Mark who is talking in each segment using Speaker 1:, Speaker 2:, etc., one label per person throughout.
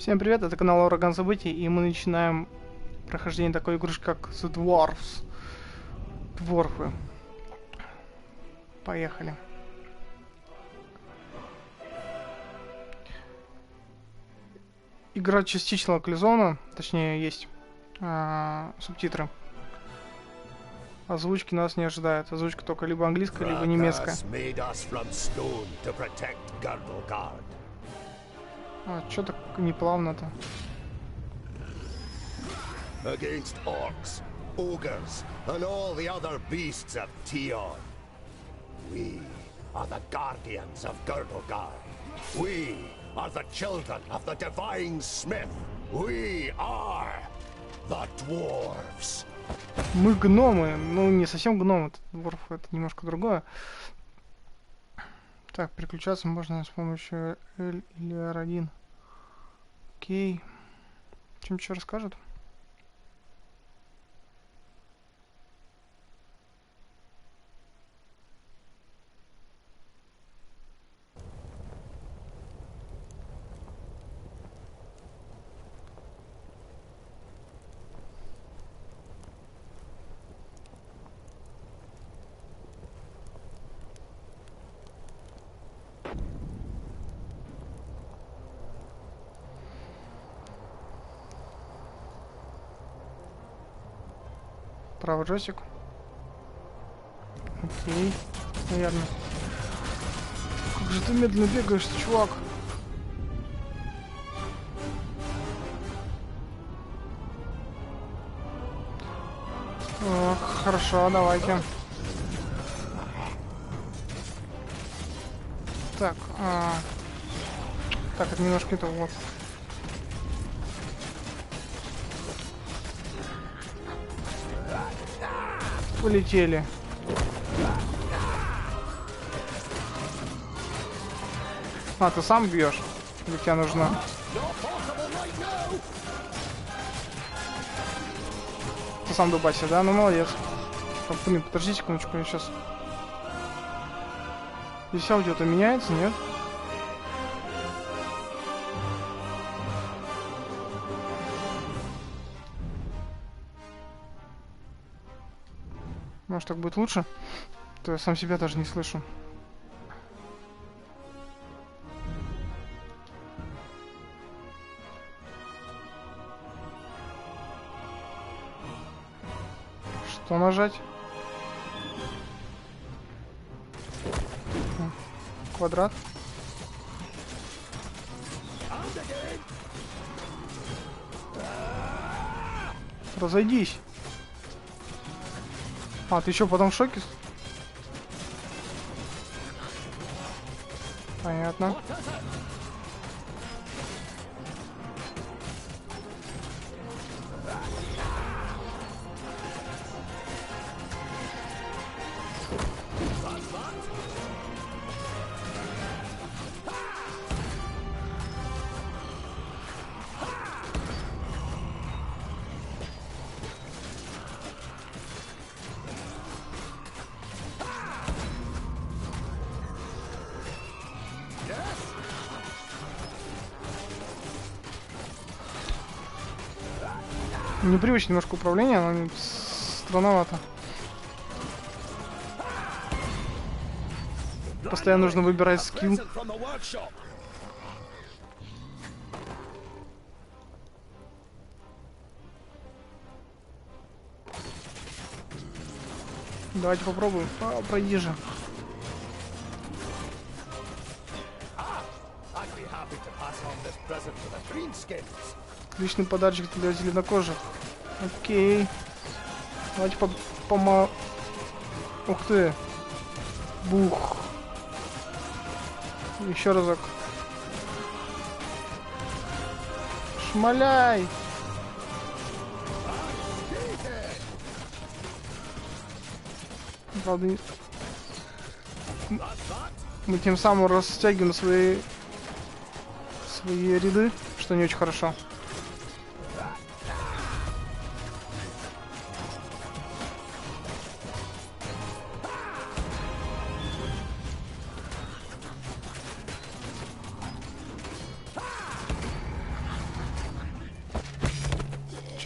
Speaker 1: Всем привет, это канал Ураган Событий, и мы начинаем прохождение такой игрушки, как The Dwarves. Дворфы. Поехали. Игра частично локализована, точнее есть субтитры. Озвучки нас не ожидает. Озвучка только либо английская, либо немецкая. Чё так неплавно-то?
Speaker 2: Against orcs, ogres, and all the other beasts of Tion. We are the guardians of Girdlegard. We are the children of the divine smith. We are the dwarves.
Speaker 1: Мы гномы, ну не совсем гномы, дворф это немножко другое. Так, переключаться можно с помощью L или R1. Окей. Чем еще расскажет? Правый джойстик. Окей. Наверное. Как же ты медленно бегаешь, чувак? Ох, хорошо, давайте. Так, так, это немножко не то, вот. Полетели. Ты сам бьешь? Или тебе нужно? Ты сам дубайся, да? Ну молодец. Блин, подождите секундочку, я сейчас. Здесь аудио-то меняется, нет? Может, так будет лучше? То я сам себя даже не слышу. Что нажать? Квадрат. Разойдись. Ты еще потом в шоке? Понятно. Непривычно немножко управление, оно странновато. Постоянно нужно выбирать скилл. Давайте попробуем. Пройди же. Отличный подарочек для зеленокожих. Окей. Давайте Ух ты. Бух. Еще разок. Шмаляй. Правда, мы тем самым растягиваем свои ряды, что не очень хорошо.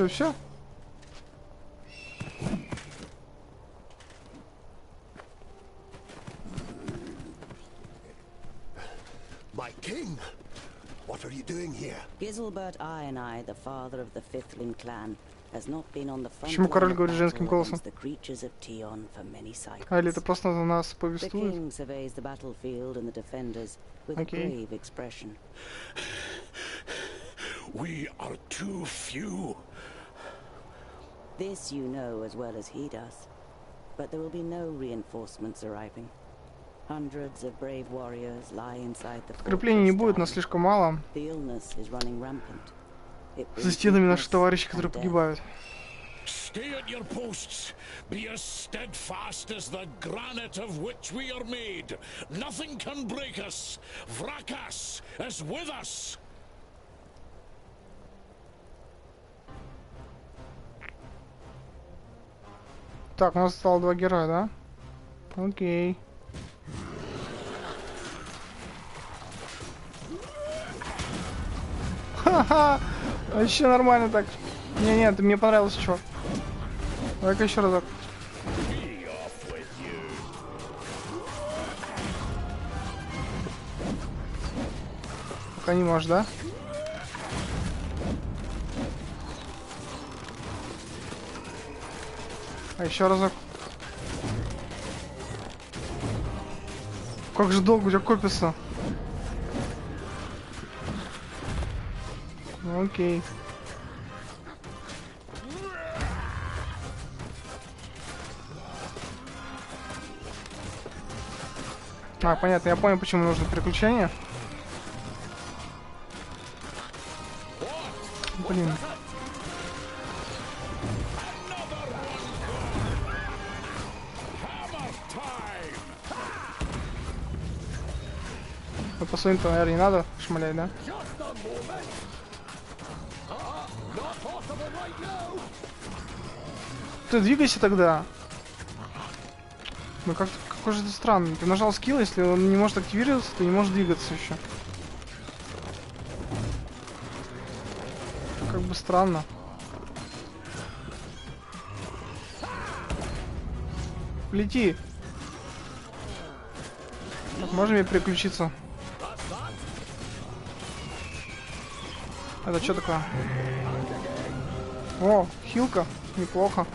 Speaker 1: Что, все?
Speaker 2: My king, what are you doing here?
Speaker 3: Giselbert I, the father of the Fifthling clan, has not been on the front
Speaker 1: Почему король
Speaker 3: line of
Speaker 1: говорит женским
Speaker 3: battle
Speaker 1: голосом?
Speaker 3: against the creatures of Tion for many cycles.
Speaker 1: А, или это просто на нас
Speaker 3: The
Speaker 1: повествует?
Speaker 3: king surveys the battlefield and the defenders with a
Speaker 1: Okay.
Speaker 3: grave expression.
Speaker 2: We are too few.
Speaker 3: This you know as well as he does. But there will be no reinforcements arriving. Hundreds of brave warriors lie inside the
Speaker 1: Подкреплений не будет,
Speaker 3: fortress
Speaker 1: нас
Speaker 3: dying.
Speaker 1: слишком мало.
Speaker 3: The illness is running rampant. It
Speaker 1: За
Speaker 3: brings
Speaker 1: стенами наши
Speaker 3: weakness
Speaker 1: товарищи,
Speaker 3: and
Speaker 1: которые
Speaker 3: death.
Speaker 1: погибают.
Speaker 4: Stay at your posts. Be as steadfast as the granite of which we are made. Nothing can break us. Vrakas is with us.
Speaker 1: Так, у нас стало 2 героя, да? Окей. Ха-ха! Вообще нормально так. Не-не, мне понравился, чувак. Давай-ка еще разок. Пока не можешь, да? А еще разок. Как же долго у тебя копится? Ну, окей. А, понятно, я понял, почему нужно переключение. Блин. Ну, по своим-то, наверное, не надо шмалять, да? Ты двигайся тогда. Ну как-то, какой же ты странный. Ты нажал скилл, если он не может активироваться, то не может двигаться еще. Как бы странно. Лети. Так, можем мне переключиться? Это что такое? О, хилка. Неплохо.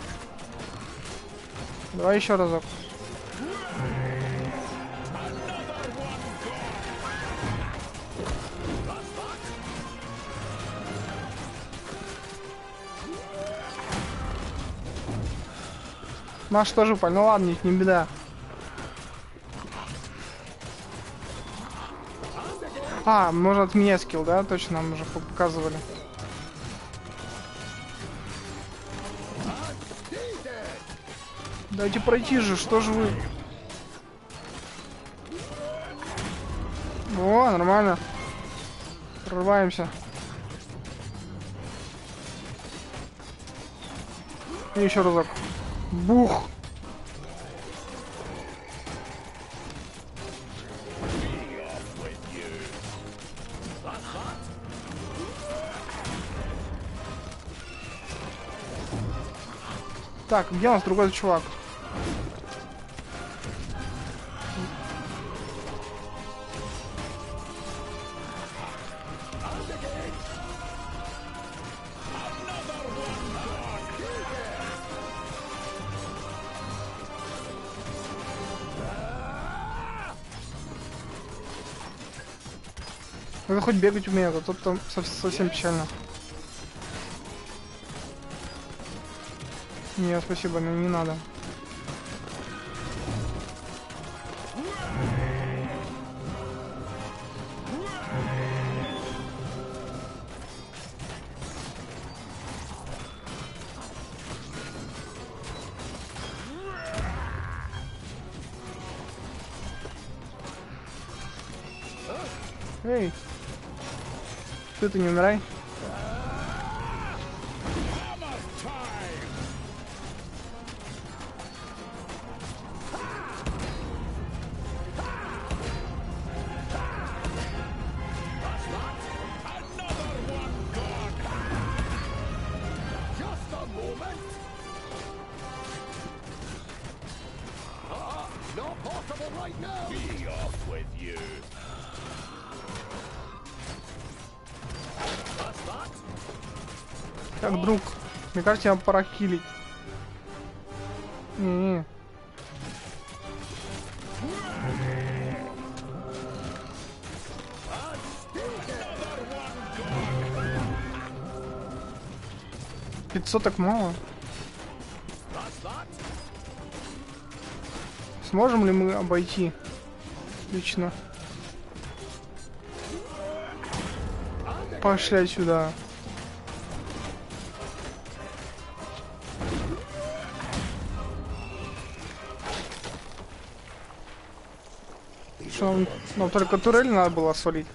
Speaker 1: Давай еще разок. Наш тоже упали. Ну ладно, не беда. А, можно отменять скилл, да? Точно, нам уже показывали. Дайте пройти же, что же вы? О, нормально. Прорываемся. И еще разок. Бух! Так, где у нас другой чувак? Это хоть бегать умеет, а тут там совсем печально. Нет, спасибо, но не надо. Эй! Ты не умирай.
Speaker 4: you.
Speaker 1: Так, друг, мне кажется, тебе пора килить. Не-не. $500 так мало. Сможем ли мы обойти лично? Пошли отсюда. Что, нам только турель надо было свалить.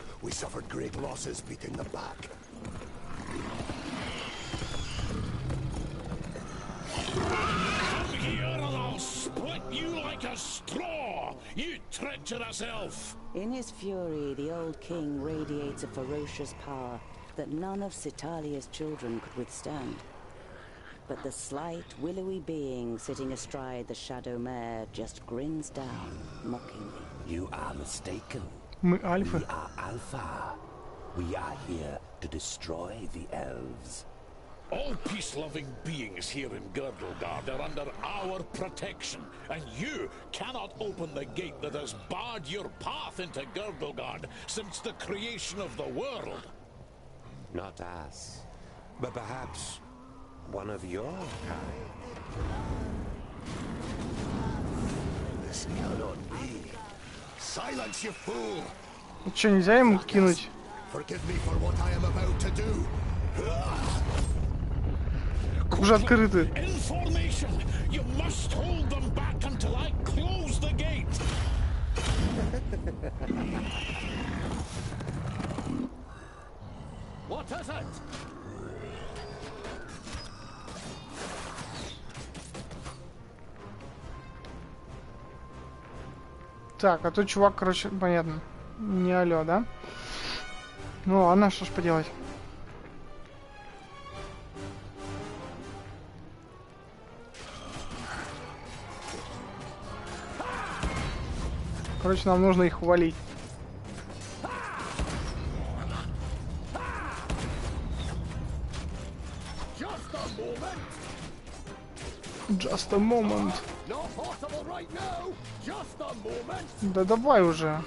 Speaker 4: You treacherous elf!
Speaker 3: In his fury, the old king radiates a ferocious power that none of Citalia's children could withstand. But the slight, willowy being sitting astride the shadow mare just grins down, mockingly.
Speaker 5: You are mistaken.
Speaker 1: Мы альфы.
Speaker 5: We are Alpha. We are here to destroy the elves.
Speaker 4: All peace-loving beings here in Girdlegard are under our protection, and you cannot open the gate that has barred your path into Girdlegard since the creation of the world.
Speaker 5: Not us, but perhaps one of your kind.
Speaker 2: This cannot be. Silence, you fool!
Speaker 1: Что, нельзя ему кинуть?
Speaker 2: Forgive me for what I am about to do.
Speaker 1: Уже открыты.
Speaker 4: Information! You must hold them back until I close the gate! What is it?
Speaker 1: Так, а тут чувак, короче, понятно. Не алё, да? Ну ладно, что ж поделать. Короче, нам нужно их валить. Just a moment. Да давай уже.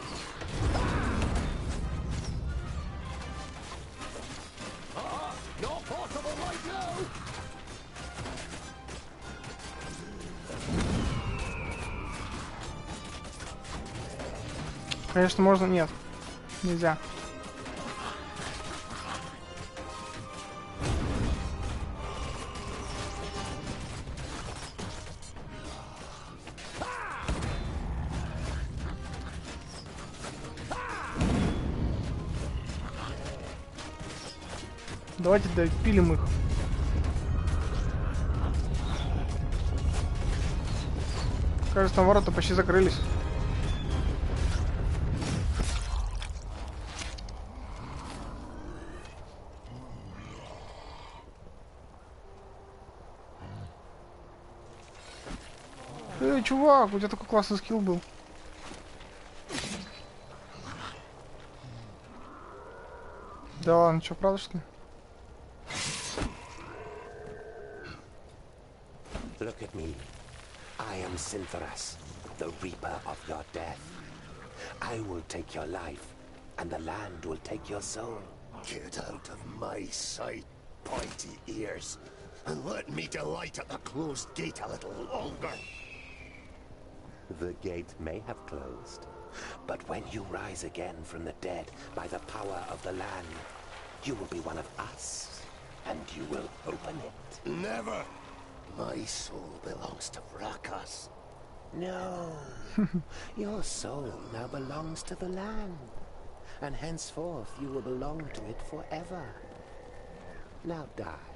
Speaker 1: Конечно, можно... Нет. Нельзя. Давайте допилим их. Кажется, там ворота почти закрылись. Эй, чувак, у тебя такой классный скилл был. Да ладно, что, правда, что ли?
Speaker 5: Look at me. I am Syntheras, the reaper of your death. I will take your life, and the land will take your soul.
Speaker 2: Get out of my sight, pointy ears, and let me delight at the closed gate a little longer.
Speaker 5: The gate may have closed, but when you rise again from the dead by the power of the land, you will be one of us, and you will open it.
Speaker 2: Never! My soul belongs to Vrakas.
Speaker 5: No. Your soul now belongs to the land, and henceforth you will belong to it forever. Now die,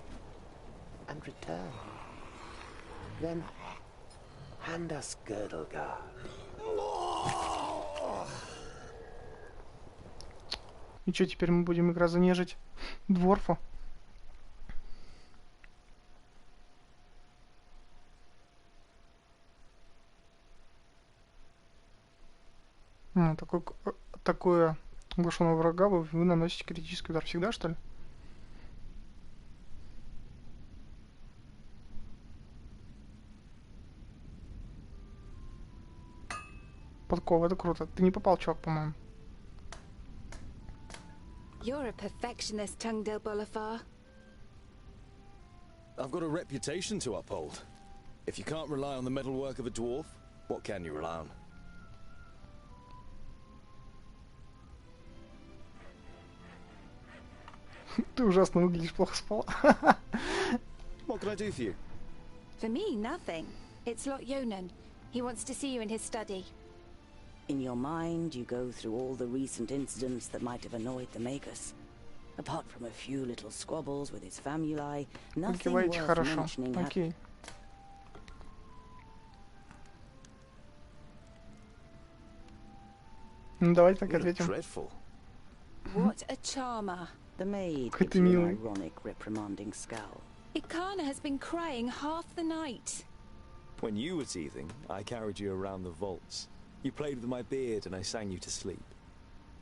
Speaker 5: and return. Then hand us Girdlegard.
Speaker 1: И что, теперь мы будем игра занежить Дворфа? Такое оглушенного врага вы наносите критический удар всегда, что ли? Подкова, это круто. Ты не попал, чувак, по-моему.
Speaker 6: You're a perfectionist, Tungdil Bolafar.
Speaker 7: I've got a reputation to uphold. If you can't rely on the metalwork of a dwarf, what can you rely on?
Speaker 1: Ты ужасно выглядишь, плохо спал.
Speaker 7: What can I do for you?
Speaker 6: For me, nothing. It's Lot Yonan. He wants to see you in his study.
Speaker 3: In your mind, you go through all the recent incidents that might have annoyed the Magus. Apart from a few little squabbles with his famuli, nothing worth mentioning.
Speaker 1: Окей. Ну, давайте так ответим.
Speaker 7: Dreadful.
Speaker 6: What a charmer.
Speaker 3: The maid
Speaker 1: Какой
Speaker 3: gives
Speaker 1: ты
Speaker 3: you an
Speaker 1: милый.
Speaker 3: ironic, reprimanding scowl.
Speaker 6: Ikana has been crying half the night.
Speaker 7: When you were teething, I carried you around the vaults. You played with my beard and I sang you to sleep.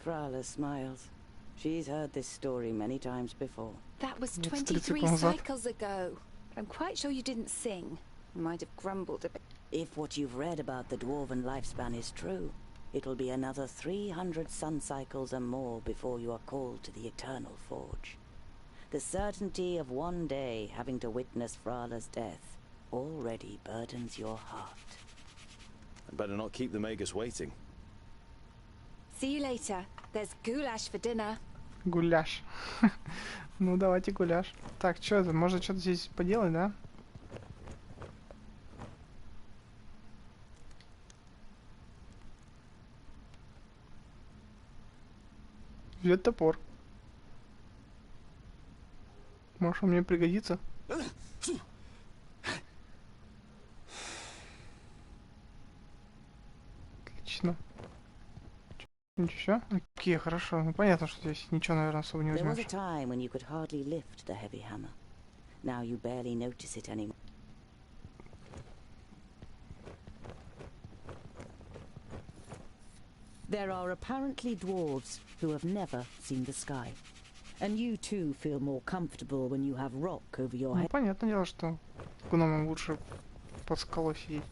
Speaker 3: Frala smiles. She's heard this story many times before.
Speaker 6: That was
Speaker 1: It's
Speaker 6: 23
Speaker 1: 30 seconds up.
Speaker 6: cycles ago. I'm quite sure you didn't sing. You might have grumbled a bit.
Speaker 3: If what you've read about the dwarven lifespan is true, it'll be another 300 sun cycles and more before you are called to the Eternal Forge. The certainty of one day having to witness Frala's death already burdens your heart.
Speaker 7: I'd better not keep the Magus waiting.
Speaker 6: See you later. There's goulash for dinner.
Speaker 1: Гуляш. Ну, давайте гуляш. Так, что это? Можно что-то здесь поделать, да? Взять топор. Может, он мне пригодится? Отлично. Ничего? Окей, хорошо. Ну, понятно, что здесь ничего, наверное, особо не
Speaker 3: There was a
Speaker 1: возьмешь.
Speaker 3: time when you could hardly lift the heavy hammer. Now you barely notice it anymore. There are apparently dwarves who have never seen the sky. And you too feel more comfortable when you have rock over your
Speaker 1: Ну,
Speaker 3: head.
Speaker 1: понятное дело, что гномам лучше под скалой сидеть.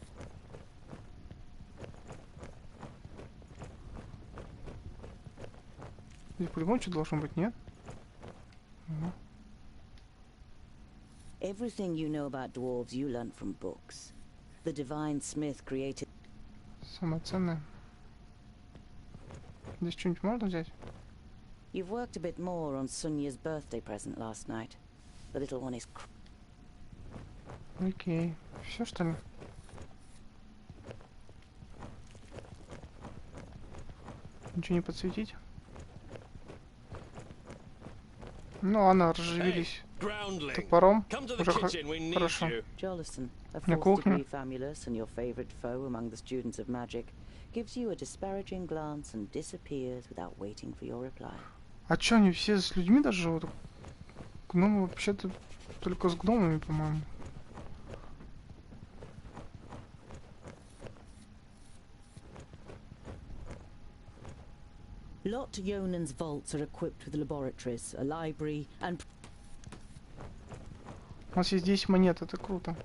Speaker 1: Здесь по-любому что должно быть, нет? Ага.
Speaker 3: Everything you know about dwarves you learnt from books. The divine smith created...
Speaker 1: Самое ценное. Здесь что-нибудь можно взять?
Speaker 3: You've worked a bit more on Sunya's birthday present last night. The little one is...
Speaker 1: Окей. Все, что ли? Ничего не подсветить? Ну ладно, разживились топором. Уже хорошо.
Speaker 3: Jolison, a
Speaker 1: На
Speaker 3: fourth
Speaker 1: кухню.
Speaker 3: degree famulus and your favorite foe among the students of magic, gives you a disparaging glance and disappears without waiting for your reply.
Speaker 1: А чё, они все с людьми даже живут? Гномы вообще-то только с гномами, по-моему.
Speaker 3: Lot Yonan's vaults are equipped with laboratories, a library, and...
Speaker 1: У нас есть 10 монет, это круто.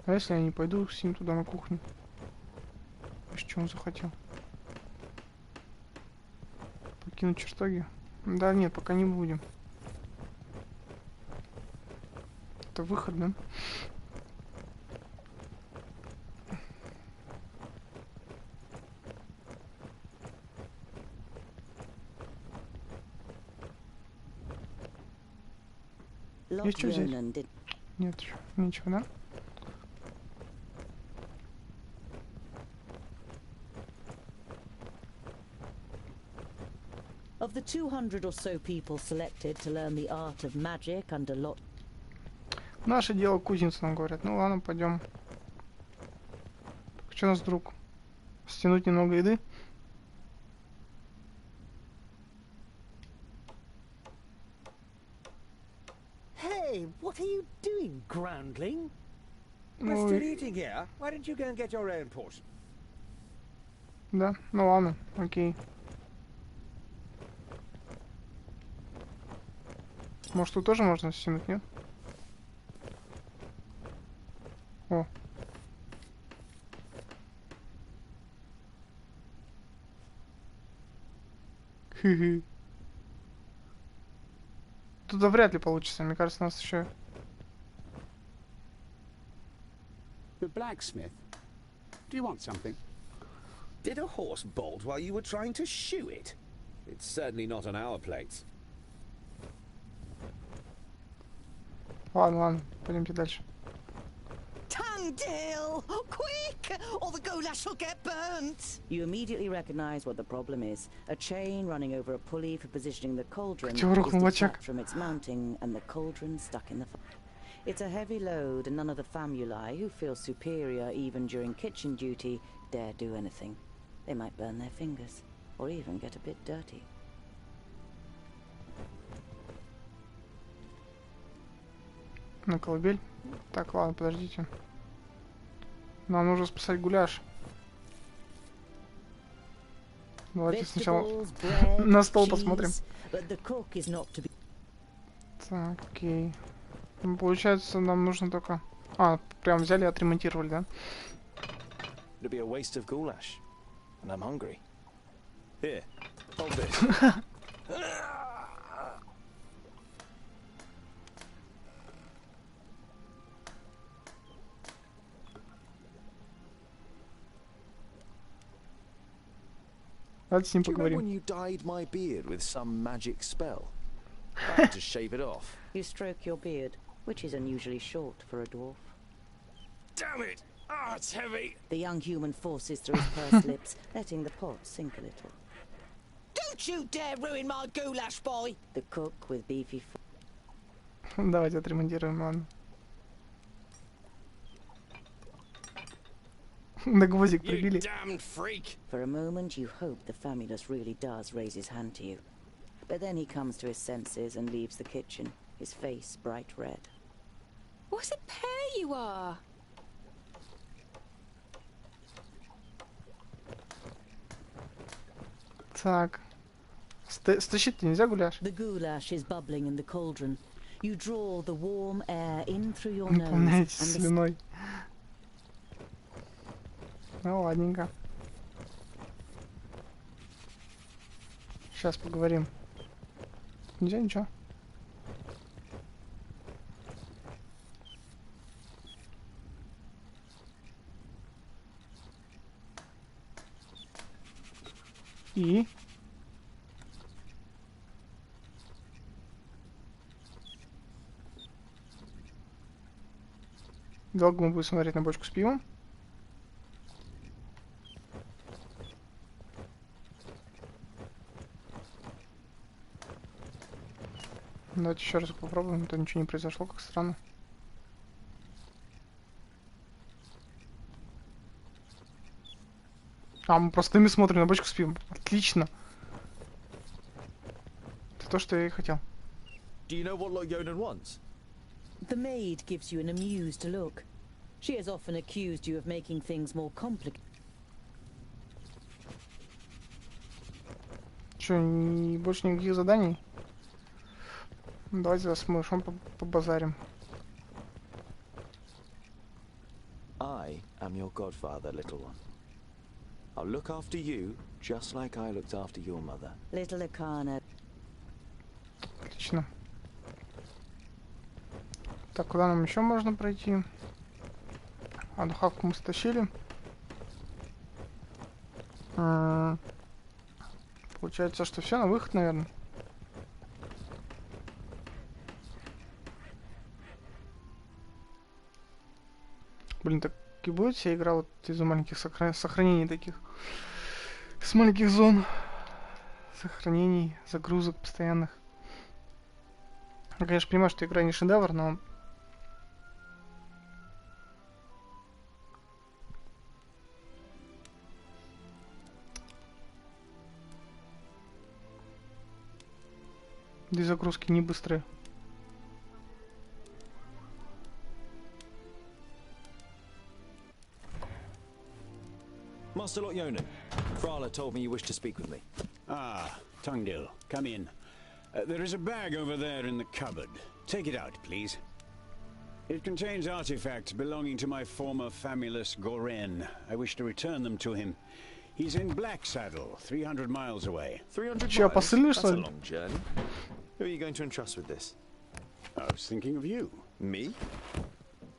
Speaker 1: А если я не пойду с ним туда на кухню? Что он захотел? Покинуть чертоги? Да нет, пока не будем. Это выход, да?
Speaker 3: Lot
Speaker 1: Есть что взять?
Speaker 3: Yonan did...
Speaker 1: Нет, ничего, да?
Speaker 3: Of the 200 or so people selected to learn the art of magic under Lot...
Speaker 1: Наше дело кузница, нам говорят. Ну ладно, пойдем. Что у нас, друг? Стянуть немного еды?
Speaker 8: Hey, what are you doing, groundling? We're still eating here. Why don't you go and get your own portion?
Speaker 1: Да, ну ладно, окей. Может, тут тоже можно стянуть, нет? О. Хы-хы. Туда вряд ли получится. Мне кажется, нас еще...
Speaker 9: The blacksmith. Do you want something?
Speaker 5: Did a horse bolt while you were trying to shoe it? It's certainly not on our plates.
Speaker 1: Ладно, ладно, пойдемте дальше.
Speaker 10: Tongue deal! Quick! Or the goulash will get burnt!
Speaker 3: You immediately recognize what the problem is. A chain running over a pulley for positioning the cauldron is
Speaker 1: рухнул очаг.
Speaker 3: detached from its mounting and the cauldron stuck in the fire. It's a heavy load and none of the famuli, who feel superior even during kitchen duty, dare do anything. They might burn their fingers, or even get a bit dirty.
Speaker 1: На колыбель. Так, ладно, подождите. Нам нужно спасать гуляш. Давайте сначала на стол посмотрим. Так, окей. Ну, получается, нам нужно только... А, прям взяли и отремонтировали, да?
Speaker 7: It'd be a waste of goulash. And I'm hungry. Here, hold this.
Speaker 1: Давайте с ним
Speaker 7: Do you remember when
Speaker 1: поговорим.
Speaker 7: you dyed my beard with some magic spell? I had to shave it off.
Speaker 3: You stroke your beard, which is unusually short for a dwarf.
Speaker 7: Damn it! Ah, it's heavy.
Speaker 3: The young human forces through his pursed lips, letting the pot sink a little.
Speaker 10: Don't you dare ruin my goulash, boy!
Speaker 3: The cook with beefy
Speaker 1: Давайте отремонтируем, ладно. На гвоздик прибили.
Speaker 3: For a moment you hope the famulus really does raise his hand to you. But then he comes to his senses and leaves the kitchen, his face bright red.
Speaker 6: What a pair you are!
Speaker 1: Так. Стащить нельзя гуляш?
Speaker 3: The goulash is bubbling in the cauldron. You draw the warm air in through your nose.
Speaker 1: Наполняйтесь
Speaker 3: And the
Speaker 1: слюной. Ну, ладненько. Сейчас поговорим. Нельзя ничего. И? Долго мы будем смотреть на бочку с пивом? Давайте еще раз попробуем, а то ничего не произошло, как странно. А, мы просто мы смотрим на бочку с пивом. Отлично. Это то, что я и хотел.
Speaker 7: Do you know what Lord Yonan wants?
Speaker 3: The maid gives you an amused look. She has often accused you of making things more complicated.
Speaker 1: Че, больше никаких заданий? Давайте с мышом побазарим.
Speaker 7: I am your godfather, little one. I'll look after you, just like I looked after your mother.
Speaker 3: Little Akana.
Speaker 1: Отлично. Так, куда нам еще можно пройти? А, духовку мы стащили. Получается, что все, на выход, наверное. Блин, так и будет вся игра вот из-за маленьких сохранений таких. С маленьких зон. Сохранений, загрузок постоянных. Я, конечно, понимаю, что игра не шедевр, но... Две загрузки не быстрые.
Speaker 7: Master Lot Yonan, Frala told me you wished to speak with me.
Speaker 9: Ah, Tungdil, come in. There is a bag over there in the cupboard. Take it out, please. It contains artifacts belonging to my former famulus Goren. I wish to return them to him. He's in Black Saddle, 300 miles away.
Speaker 7: 300
Speaker 1: Че,
Speaker 7: miles?
Speaker 1: посыльный,
Speaker 7: That's
Speaker 1: что
Speaker 7: a
Speaker 1: ли?
Speaker 7: long journey. Who are you going to entrust with this?
Speaker 9: I was thinking of you.
Speaker 7: Me?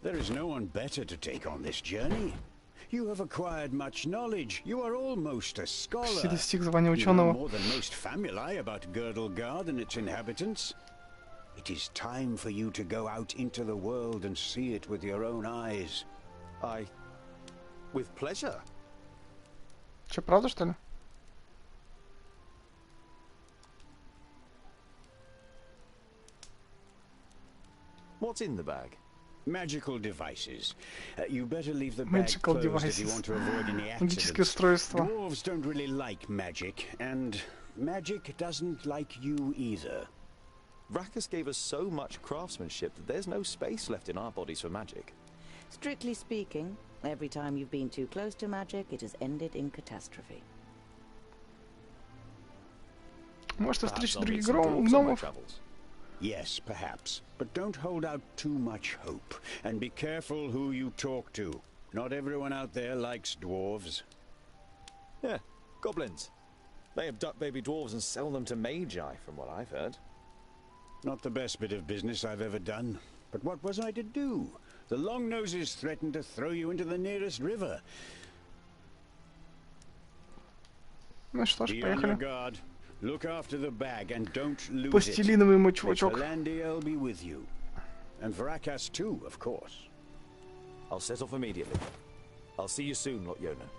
Speaker 9: There is no one better to take on this journey. You have acquired much knowledge. You are almost a scholar.
Speaker 1: Почти достиг звания
Speaker 9: You know
Speaker 1: ученого.
Speaker 9: more than most famuli about Girdlegard and its inhabitants. It is time for you to go out into the world and see it with your own eyes.
Speaker 7: With pleasure.
Speaker 1: Че, правда, что ли?
Speaker 7: What's in the bag?
Speaker 9: Magical devices. You better leave the bag
Speaker 1: Magical
Speaker 9: closed if you
Speaker 1: devices.
Speaker 9: want to avoid any
Speaker 1: Магические
Speaker 9: accidents.
Speaker 1: устройства.
Speaker 9: Dwarves don't really like magic, and magic doesn't like you either.
Speaker 7: Rakus gave us so much craftsmanship that there's no space left in our bodies for magic.
Speaker 3: Strictly speaking, every time you've been too close to magic, it has ended in catastrophe.
Speaker 1: Может,
Speaker 7: Perhaps
Speaker 1: встреча
Speaker 7: I'll
Speaker 1: других
Speaker 7: meet some dwarves on my
Speaker 1: гномов?
Speaker 7: travels.
Speaker 9: Yes, perhaps. But don't hold out too much hope. And be careful who you talk to. Not everyone out there likes dwarves.
Speaker 7: Yeah, goblins. They abduct baby dwarves and sell them to magi, from what I've heard.
Speaker 9: Not the best bit of business I've ever done. But what was I to do? The Longnoses threatened to throw you into the nearest river.
Speaker 1: Ну что ж,
Speaker 9: Be on your
Speaker 1: поехали.
Speaker 9: guard. Look after the bag and don't lose it.
Speaker 1: Пластилиновый мой
Speaker 9: May
Speaker 1: чувачок.
Speaker 9: Palandiel be with you. And Varakas too, of course.
Speaker 7: I'll set off immediately. I'll see you soon, Lot Yonan.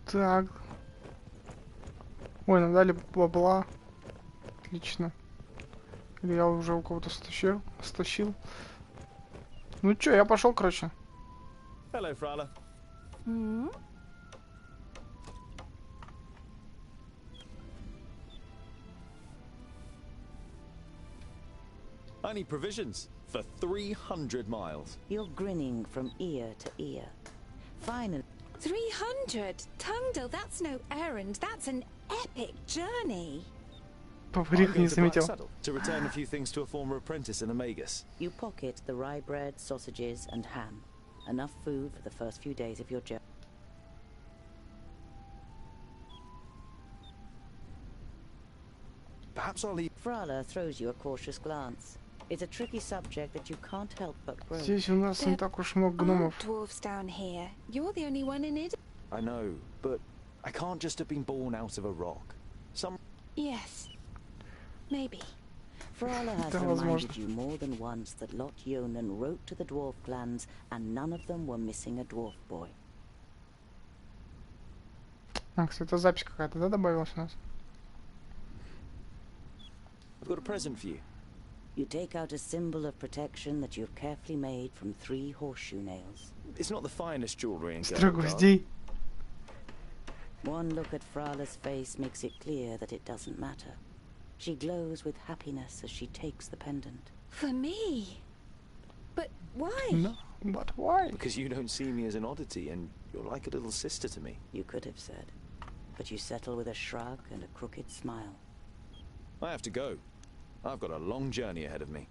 Speaker 1: Так. Ой, нам дали бабла. Отлично. Или я уже у кого-то стащил. Ну чё, я пошел, короче.
Speaker 7: Hello, Frala. I need provisions for 300 miles.
Speaker 3: You're grinning from ear to ear. Finally,
Speaker 6: 300? Tungdil, that's no errand. That's an epic journey.
Speaker 1: Поварих
Speaker 7: I'm going
Speaker 1: не
Speaker 7: to Black
Speaker 1: заметил.
Speaker 7: Saddle to return a few things to a former apprentice in Amagus.
Speaker 3: you pocket the rye bread, sausages, and ham. Enough food for the first few days of your journey.
Speaker 7: Perhaps I'll leave.
Speaker 3: Frala throws you a cautious glance. It's a tricky subject that you can't help but probe.
Speaker 1: Здесь у нас не так уж много гномов.
Speaker 6: Aren't dwarves down here? You're the only one in it.
Speaker 7: I know, but I can't just have been born out of a rock. Some.
Speaker 6: Yes. Maybe.
Speaker 3: Frala has
Speaker 1: Да, возможно.
Speaker 3: reminded you more than once that Lot Yonan wrote to the dwarf clans, and none of them were missing a dwarf boy.
Speaker 1: А, кстати, это запись какая-то, да, добавилась у нас?
Speaker 7: I've got a present for you.
Speaker 3: You take out a symbol of protection that you've carefully made from 3 horseshoe nails.
Speaker 7: It's not the finest jewelry in
Speaker 1: Строй
Speaker 7: Girdlegard.
Speaker 1: гвоздей.
Speaker 3: One look at Frala's face makes it clear that it doesn't matter. She glows with happiness as she takes the pendant.
Speaker 6: For me? But why?
Speaker 1: No, but why?
Speaker 7: Because you don't see me as an oddity, and you're like a little sister to me.
Speaker 3: You could have said. But you settle with a shrug and a crooked smile.
Speaker 7: I have to go. I've got a long journey ahead of me.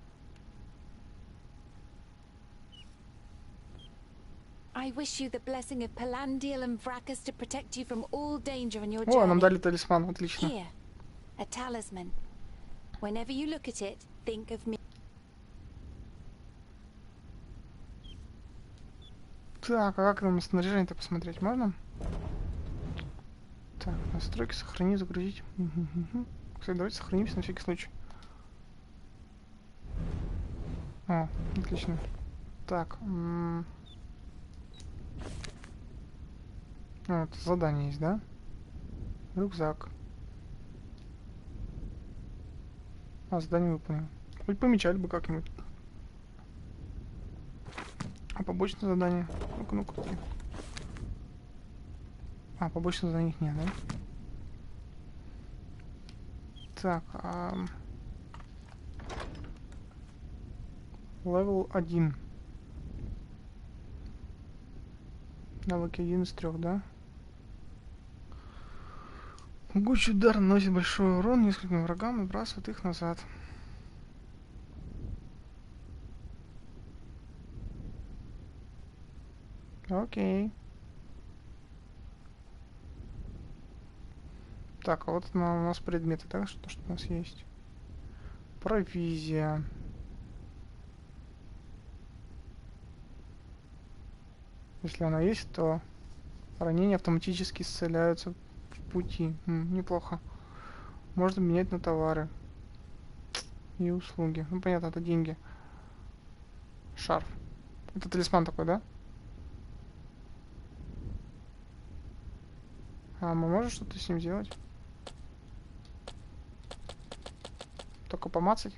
Speaker 6: I wish you the blessing of Palandiel and Vrakas to protect you from all danger in your
Speaker 1: О, нам
Speaker 6: journey.
Speaker 1: дали талисман, отлично.
Speaker 6: Here, a talisman. Whenever you look at it, think of me.
Speaker 1: Так, а как нам снаряжение-то посмотреть можно? Так, настройки, сохрани, загрузить. Кстати, давайте сохранимся на всякий случай. О, отлично. Так. Вот, задание есть, да? Рюкзак. А, задание выполнено. Хоть помечали бы как-нибудь. А побочное задание? Ну-ка, ну-ка. А, побочных заданий нет, да? Так, левел 1. Навыки 1 из 3, да? Могучий удар наносит большой урон нескольким врагам и бросает их назад. Окей. Так, а вот у нас предметы, да? Что у нас есть? Провизия. Если она есть, то ранения автоматически исцеляются в пути. Неплохо. Можно менять на товары и услуги. Ну, понятно, это деньги. Шарф. Это талисман такой, да? А мы можем что-то с ним сделать? Только помацать?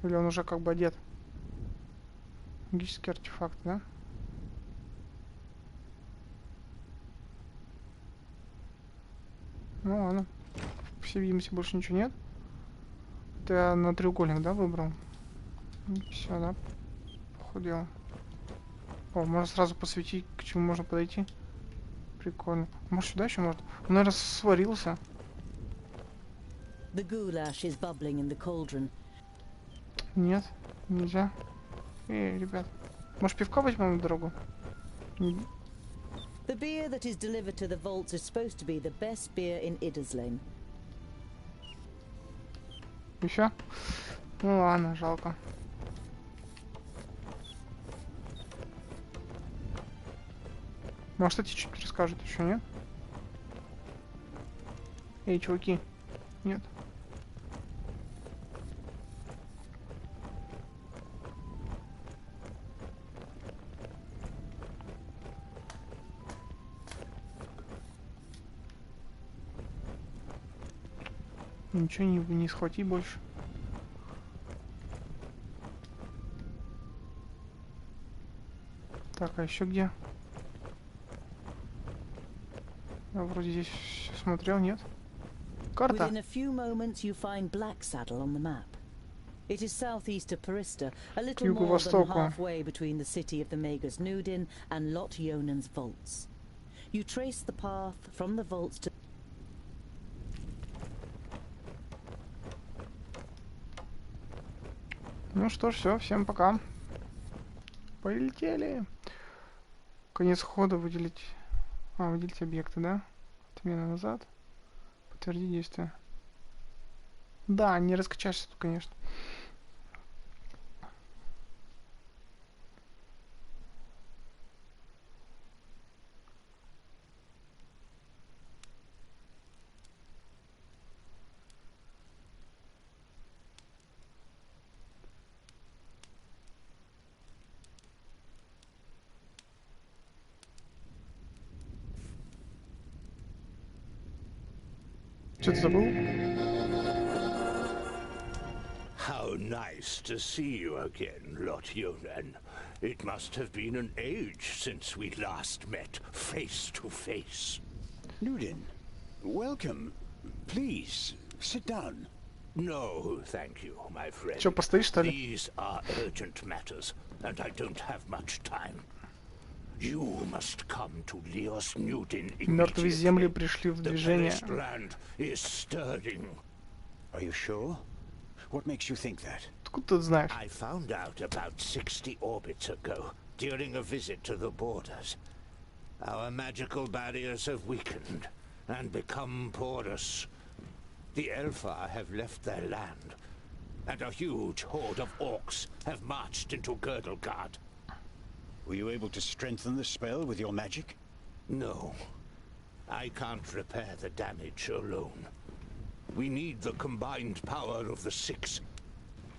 Speaker 1: Или он уже как бы одет? Магический артефакт, да? Ну ладно. По всей видимости, больше ничего нет. Это я на треугольник, да, выбрал? Все, да? Похудел. О, можно сразу посветить, к чему можно подойти. Прикольно. Может, сюда еще можно? Он, наверное, сварился.
Speaker 3: The goulash is bubbling in the cauldron.
Speaker 1: Нет, нельзя. Эй, ребят. Может, пивка возьмем на дорогу?
Speaker 3: The beer that is delivered to the vaults is supposed to be the best beer in Idderslane.
Speaker 1: И всё? Ну ладно, жалко. Может, эти чуть расскажут еще, нет? Эй, чуваки. Нет. Ничего не схвати больше. Так, а еще где? Я вроде здесь все смотрел, нет? Карта.
Speaker 3: Within a few moments you find Blacksaddle on the map. It is southeast of Parista, a little more than halfway between the city of the Magus Nudin and Lot Yonan's vaults. You trace the path from the vaults to...
Speaker 1: Ну что ж, все, всем пока. Полетели. Конец хода выделить. Выделить объекты, да? Отмена назад. Подтвердить действие. Да, не раскачаешься тут, конечно. Что-то забыл?
Speaker 2: How nice to see you again, Lot Yonan. It must have been an age since we last met face to face.
Speaker 9: Nudin, welcome. Please, sit down.
Speaker 2: No, thank you, my friend.
Speaker 1: Чё, постоишь, что ли?
Speaker 2: These are urgent matters, and I don't have much time. You must come to Leos Nudin immediately.
Speaker 1: Мертвые земли пришли в движение.
Speaker 2: The land is stirring.
Speaker 9: Are you sure? What makes you think that?
Speaker 1: Откуда ты знаешь?
Speaker 2: I found out about 60 orbits ago, during a visit to the borders. Our magical barriers have weakened and become porous. The Elfar have left their land, and a huge horde of orcs have marched into Girdlegard.
Speaker 9: Were you able to strengthen the spell with your magic?
Speaker 2: No. I can't repair the damage alone. We need the combined power of the 6.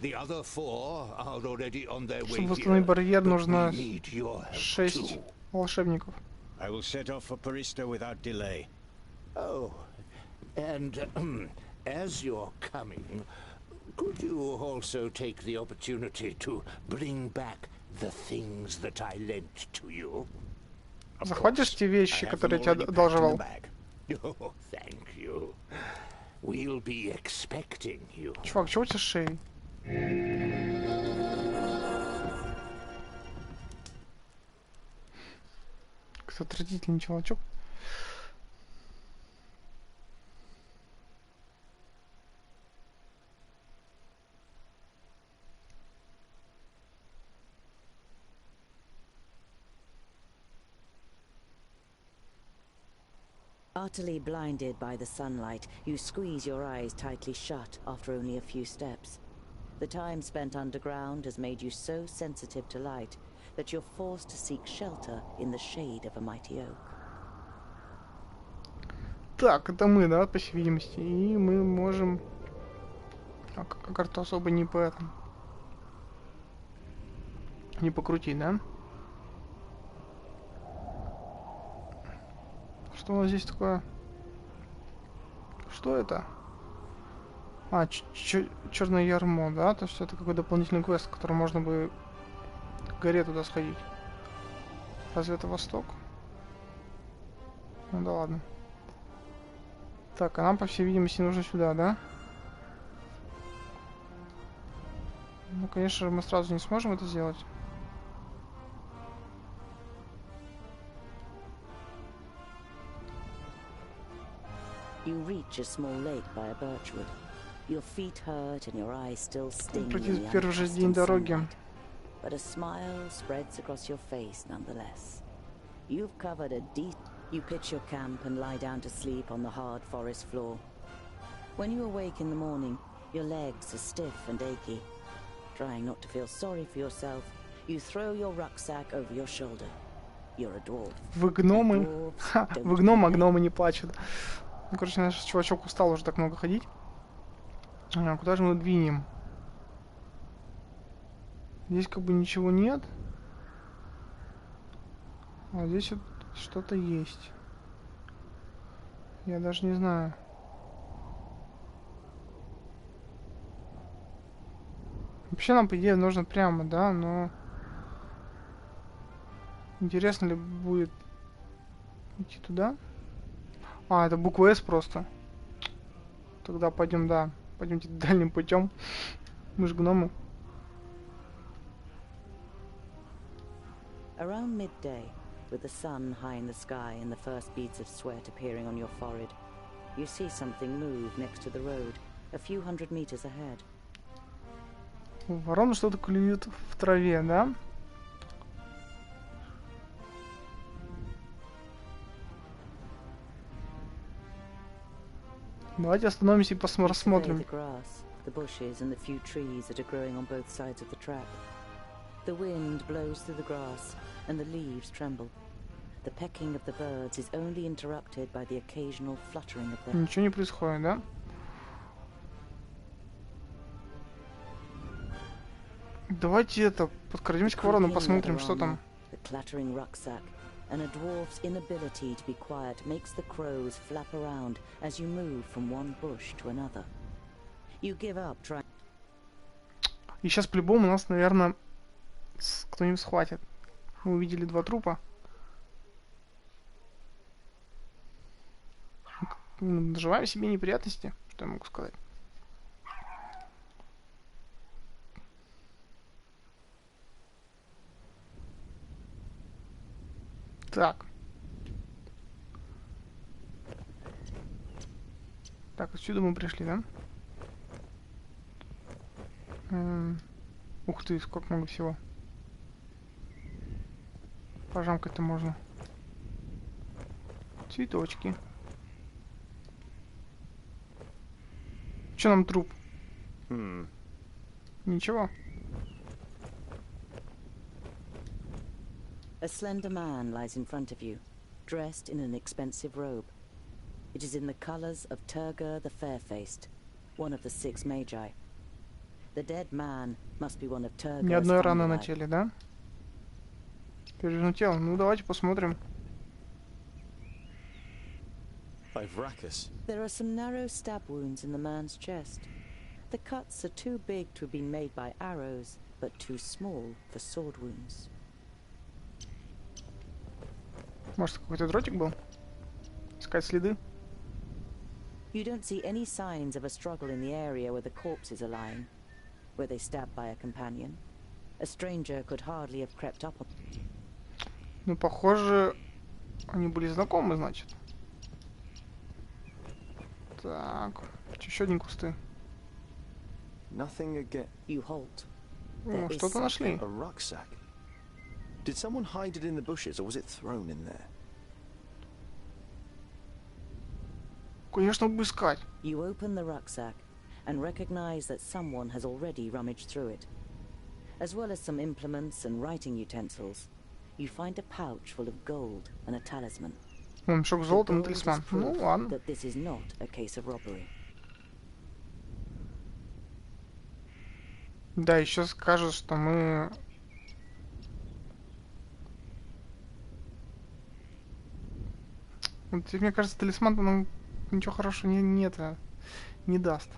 Speaker 2: The other 4 are already on their way
Speaker 1: Чтобы восстановить барьер,
Speaker 2: here,
Speaker 1: нужно
Speaker 2: but we need your help
Speaker 1: 6
Speaker 2: too.
Speaker 1: волшебников.
Speaker 9: I will set off for Parista without delay.
Speaker 2: Oh, and
Speaker 4: as you're coming, could you also take the opportunity to bring back the things that I lent to you?
Speaker 1: Захватишь те вещи, которые я тебе одалживал?
Speaker 4: Oh, thank you. We'll be expecting you.
Speaker 1: Чувак, чего у тебя с шеей? Какой-то отвратительный чувачок.
Speaker 3: Utterly blinded by the sunlight, you squeeze your eyes tightly shut after only a few steps. The time spent underground has made you so sensitive to light that you're forced to seek shelter in the shade of a mighty oak.
Speaker 1: Так, это мы, да, по всей видимости. И мы можем... А карта особо не по этому. Не покрутить, да? Что у нас здесь такое? Что это? А, черное ярмо, да? То есть это какой дополнительный квест, который можно бы к горе туда сходить. Разве это восток? Ну да ладно. Так, а нам, по всей видимости, нужно сюда, да? Ну, конечно же, мы сразу не сможем это сделать.
Speaker 3: You reach a small lake by a birchwood. Your feet hurt and your eyes still sting.
Speaker 1: Первый же день дороги.
Speaker 3: But a smile spreads across your face nonetheless. You've covered a deep... You pitch your camp and lie down to sleep on the hard forest floor. When you awake in the morning, your legs are stiff and achy. Trying not to feel sorry for yourself, you throw your rucksack over your shoulder. You're a dwarf.
Speaker 1: Вы гномы? Ха, вы гномы, а гномы не плачут. Ну, короче, наш чувачок устал уже так много ходить. А, куда же мы двинем? Здесь как бы ничего нет. А здесь вот что-то есть. Я даже не знаю. Вообще нам, по идее, нужно прямо, да, но... Интересно ли будет идти туда? А, это буква С просто. Тогда пойдем, да. Пойдемте дальним путем. Мы же гномы.
Speaker 3: Around midday, with the sun high in the sky and the first beads of sweat appearing on your forehead, you see something move next to the road, a few hundred meters ahead.
Speaker 1: Ворона что-то клюет в траве, да? Давайте остановимся и рассмотрим.
Speaker 3: The bushes and the few trees that are growing on both sides of the track. The wind blows through the grass and the leaves tremble. The pecking of the birds is only interrupted by the occasional fluttering of them.
Speaker 1: Ничего не происходит, да? Давайте это подкрадемся к воронам, посмотрим, что там.
Speaker 3: The clattering rucksack and a dwarf's inability to be quiet makes the crows flap around as you move from one bush to another. You give up trying.
Speaker 1: И сейчас по-любому нас, наверное, кто-нибудь схватит. Мы увидели два трупа. Наживаем себе неприятности, что я могу сказать. Так. Так, отсюда мы пришли, да? Ух ты, сколько много всего. Пожамкать-то можно. Цветочки. Че нам труп? Ничего.
Speaker 3: A slender man lies in front of you, dressed in an expensive robe. It is in the colors of Turgur the Fair-Faced, one of the 6 magi. The dead man must be one of Turgur's
Speaker 1: Ни одной раны
Speaker 3: family.
Speaker 1: на теле, да? Пережно тело. Ну, давайте посмотрим.
Speaker 7: by Vracus.
Speaker 3: There are some narrow stab wounds in the man's chest. The cuts are too big to have been made by arrows, but too small for sword wounds.
Speaker 1: Может, какой-то дротик был? Искать следы?
Speaker 3: You don't see any signs of a struggle in the area where the corpses are lying. Were they stabbed by a companion? A stranger could hardly have crept up on.
Speaker 1: Ну, похоже, они были знакомы, значит. Так, еще один кусты.
Speaker 7: Nothing again.
Speaker 3: You halt.
Speaker 1: О, что-то нашли.
Speaker 7: A rucksack. Did someone hide it in the bushes, or was it thrown in there?
Speaker 1: Конечно, обыскать.
Speaker 3: You open the rucksack and recognize that someone has already rummaged through it. As well as some implements and writing utensils, you find a pouch full of gold and a talisman.
Speaker 1: Мешок с золотом и талисман. Ну, ладно.
Speaker 3: That this is not a case of robbery.
Speaker 1: Да, еще скажут, что мы... Вот, мне кажется, талисман нам ничего хорошего не даст.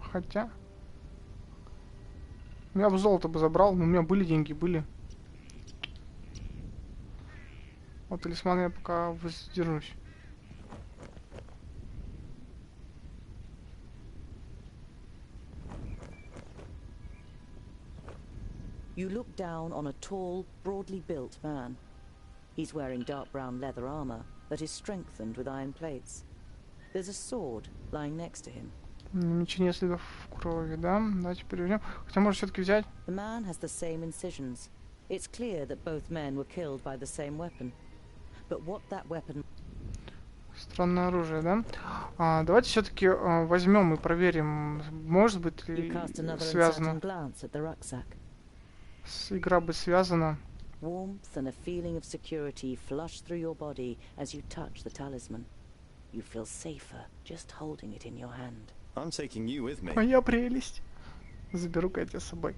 Speaker 1: Хотя... Я бы золото бы забрал, но у меня были деньги, были. Вот талисман я пока воздержусь.
Speaker 3: You look down on a tall, broadly built man. He's wearing dark brown leather armor that is strengthened with iron plates. There's a sword lying next to him.
Speaker 1: Ничего нет следов крови, да? Давайте перевернем. Хотя может все-таки взять.
Speaker 3: The man has the same incisions. It's clear that both men were killed by the same weapon. But what that weapon...
Speaker 1: Странное оружие, да? Давайте все-таки возьмем и проверим, может быть ли связано. Игра бы связана.
Speaker 3: Warmth and a feeling of security flush through your body as you touch the talisman. You feel safer just holding it in your hand.
Speaker 7: I'm taking you with me.
Speaker 1: Моя прелесть. Заберу-ка я тебя с собой.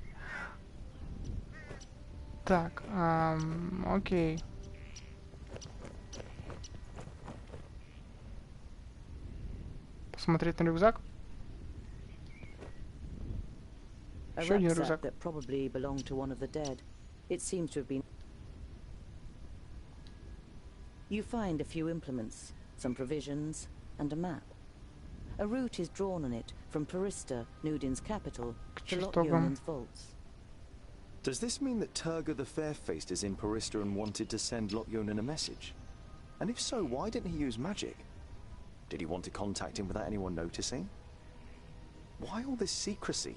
Speaker 1: Так, окей. Посмотреть на рюкзак. Еще один рюкзак.
Speaker 3: That probably belonged to one of the dead. It seems to have been. You find a few implements, some provisions, and a map. A route is drawn on it from Parista, Nudin's capital, to Lotyonen's vaults.
Speaker 7: Does this mean that Turga the Fair-Faced is in Parista and wanted to send Lotyonen a message? And if so, why didn't he use magic? Did he want to contact him without anyone noticing? Why all this secrecy?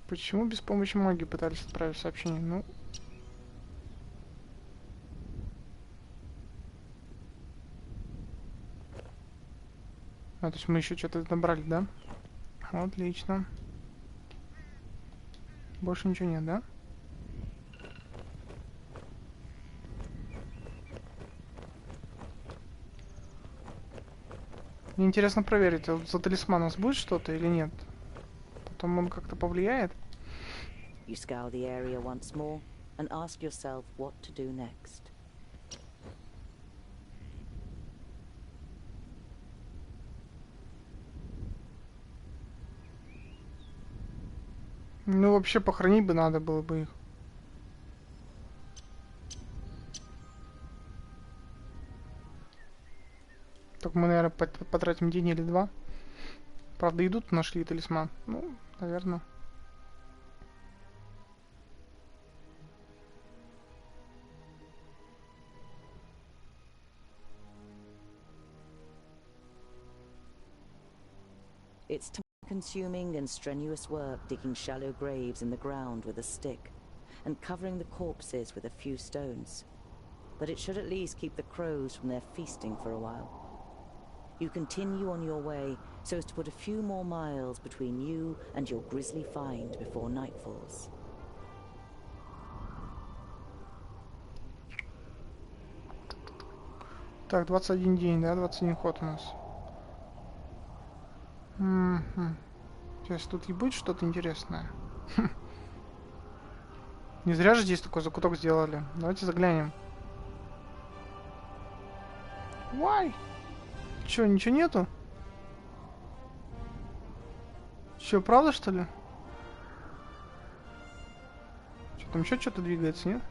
Speaker 1: Почему без помощи магии пытались отправить сообщение? Ну... то есть мы еще что-то набрали, да? Отлично. Больше ничего нет, да? Мне интересно проверить, за талисман у нас будет что-то или нет? Потом он как-то повлияет?
Speaker 3: You scour the area once more and ask yourself what to do next.
Speaker 1: Ну, вообще, похоронить бы надо было бы их. Только мы, наверное, потратим день или два. Правда, и тут нашли талисман. Ну, наверное.
Speaker 3: It's time-consuming and strenuous work digging shallow graves in the ground with a stick and covering the corpses with a few stones. But it should at least keep the crows from their feasting for a while. You continue on your way so as to put a few more miles between you and your grisly find before night falls.
Speaker 1: Так, 21 день, да? 21 ход у нас. Сейчас тут и будет что-то интересное. Не зря же здесь такой закуток сделали. Давайте заглянем. Why? Чё, ничего нету? Чё, правда, что ли? Чё, там еще что-то двигается, нет?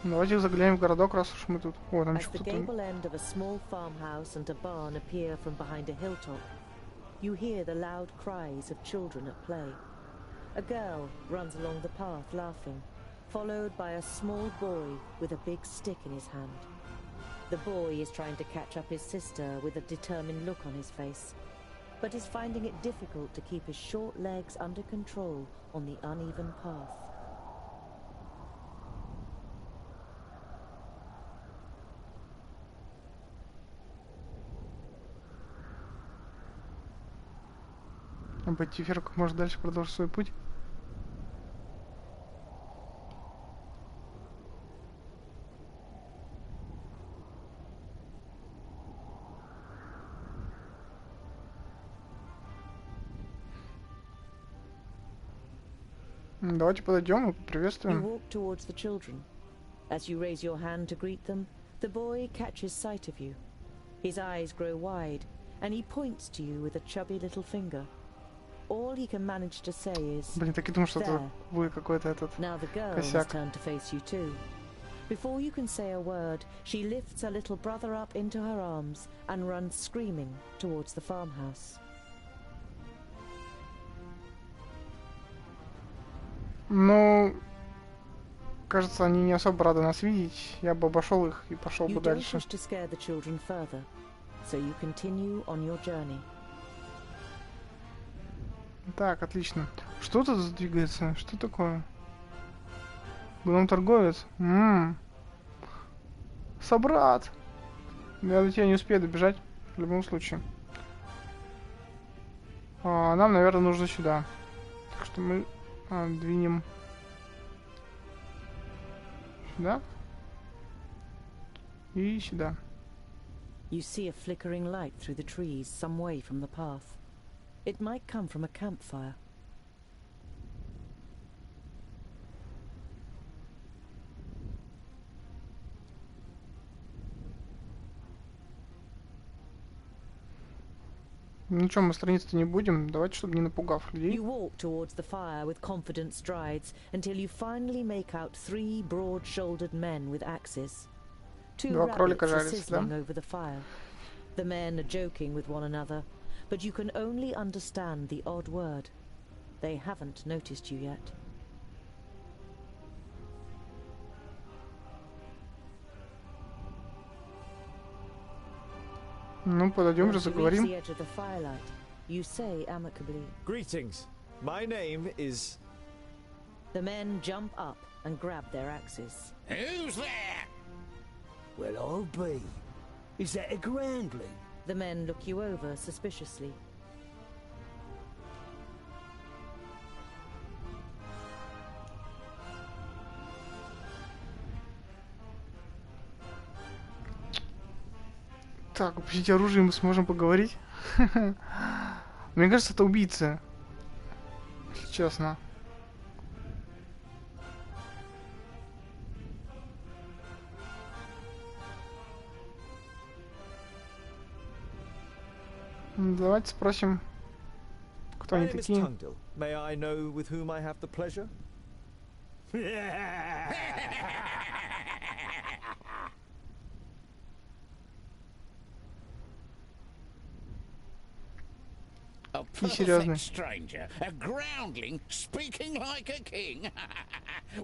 Speaker 1: Давайте заглянем в городок, раз уж мы тут. О, там что-то там.
Speaker 11: You hear the loud cries of children at play. A girl runs along the path laughing, followed by a small boy with a big stick in his hand. The boy is trying to catch up his sister with a determined look on his face, but is finding it difficult to keep his short legs under control on the uneven path.
Speaker 1: Обойти вверх, как можно дальше продолжить свой путь. Давайте подойдем и поприветствуем.
Speaker 11: You walk towards the children. As you raise your hand to greet them, the boy catches sight of you. His eyes grow wide, and he points to you with a chubby little finger. All he can manage to say is,
Speaker 1: Блин, так и думал, что это будет какой-то этот
Speaker 11: Now the girl has turned to face you too. Before you can say a word, she lifts her little brother up into her arms and runs screaming towards the farmhouse.
Speaker 1: Ну, кажется, они не особо рады нас видеть. Я бы обошел их и пошел бы дальше.
Speaker 11: You don't wish to scare the children further, so you continue on your journey.
Speaker 1: Так, отлично. Что тут двигается? Что такое? Гном торговец. Собрат! Я до тебя не успею добежать. В любом случае. Нам, наверное, нужно сюда. Так что мы двинем сюда. И сюда.
Speaker 11: You see a flickering light through the trees some way from the path. It might come from a campfire.
Speaker 1: Ничего, мы страниц-то не будем. Давайте, чтобы не напугав людей.
Speaker 11: You walk towards the fire with confident strides until you finally make out 3 broad-shouldered men with axes. 2 rabbits are sizzling over the fire. The men are joking with one another, but you can only understand the odd word. They haven't noticed you yet.
Speaker 1: Ну, подойдем же, заговорим.
Speaker 11: You say amicably,
Speaker 12: Greetings. My name is...
Speaker 11: The men jump up and grab their axes.
Speaker 4: Who's there?
Speaker 8: Well, I'll be. Is that a groundling?
Speaker 11: The men look you over suspiciously.
Speaker 1: Так, упустите оружие, мы сможем поговорить. Мне кажется, это убийца. Если честно. Давайте спросим, кто они такие.
Speaker 12: May I know with whom I have the pleasure?
Speaker 4: A perfect stranger, a groundling speaking like a king.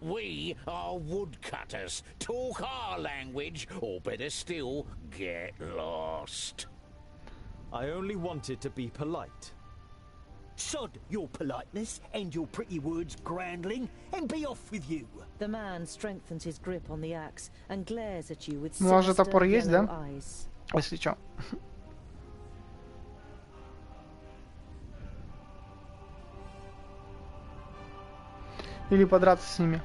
Speaker 4: We are woodcutters. Talk our language, or better still, get lost.
Speaker 12: I only wanted to be polite.
Speaker 8: Sod your politeness and your pretty words, groundling, and be off with you.
Speaker 11: The man strengthens his grip on the axe and glares at you with
Speaker 1: sinister
Speaker 11: yellow eyes.
Speaker 1: Если чё. Или подраться с ними.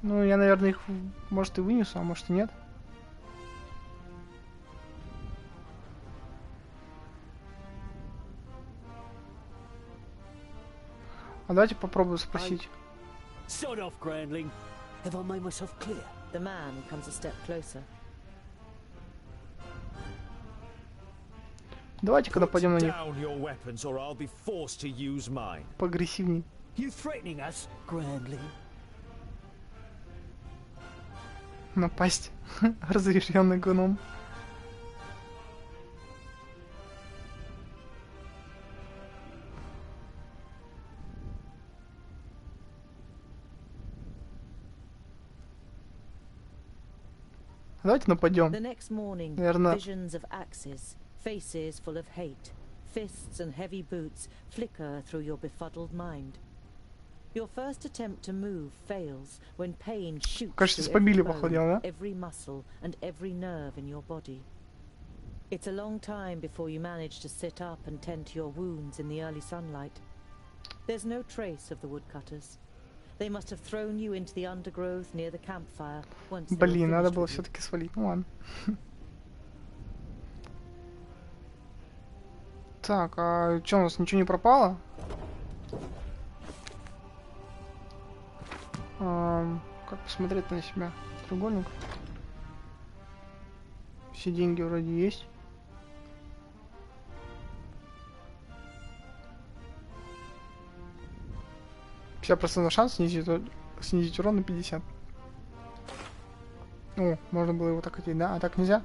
Speaker 1: Ну, я, наверное, их, может, и вынесу, а может и нет. А давайте попробую спросить.
Speaker 8: Sod off, Grandling. Have I made myself clear?
Speaker 11: The man comes a step closer.
Speaker 1: Давайте-ка нападем на них.
Speaker 12: Down your weapons, or I'll be forced to use mine.
Speaker 1: Поагрессивней.
Speaker 8: You threatening us, Grandling?
Speaker 1: Напасть. Разъяренный гном. Давайте нападем.
Speaker 11: The next morning,
Speaker 1: Наверное,
Speaker 11: visions of axes, faces full of hate, fists and heavy boots flicker through your befuddled mind. Your first attempt to move fails when pain shoots
Speaker 1: кажется,
Speaker 11: through every
Speaker 1: побили,
Speaker 11: bone,
Speaker 1: походу, да?
Speaker 11: every muscle and every nerve in your body. It's a long time before you manage to sit up and tend to your wounds in the early sunlight. There's no trace of the woodcutters. They must have thrown you into the undergrowth near the campfire once they were
Speaker 1: блин, надо
Speaker 11: finished
Speaker 1: было
Speaker 11: with you.
Speaker 1: все-таки свалить. Ну ладно. Так, а что, у нас ничего не пропало? Как посмотреть на себя? Треугольник. Все деньги вроде есть. %50 шанс снизить урон на 50. О, можно было его так хотеть, да? А так нельзя?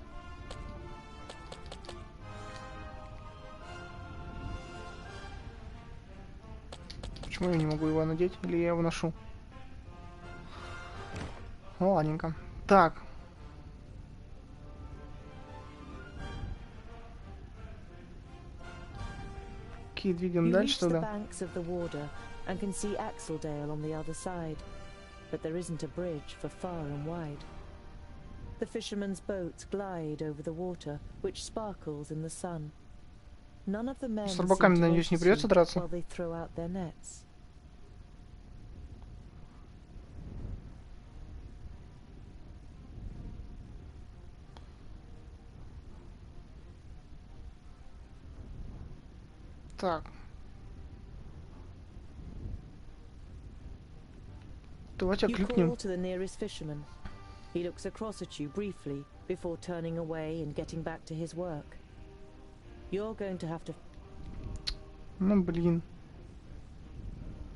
Speaker 1: Почему я не могу его надеть? Или я его ношу? Ну, ладненько. Так. Окей, двигаем дальше туда.
Speaker 11: And can see Axeldale on the other side, but there isn't a bridge for far and wide. The fishermen's boats glide over the water, which sparkles in the sun. None of the men
Speaker 1: С рыбаками, надеюсь, не придется драться?
Speaker 11: while they throw out their nets.
Speaker 1: Так. Давайте
Speaker 11: You
Speaker 1: кликнем.
Speaker 11: call to the nearest fisherman. He looks across at you briefly before turning away and getting back to his work. You're going to have to...
Speaker 1: Ну, блин.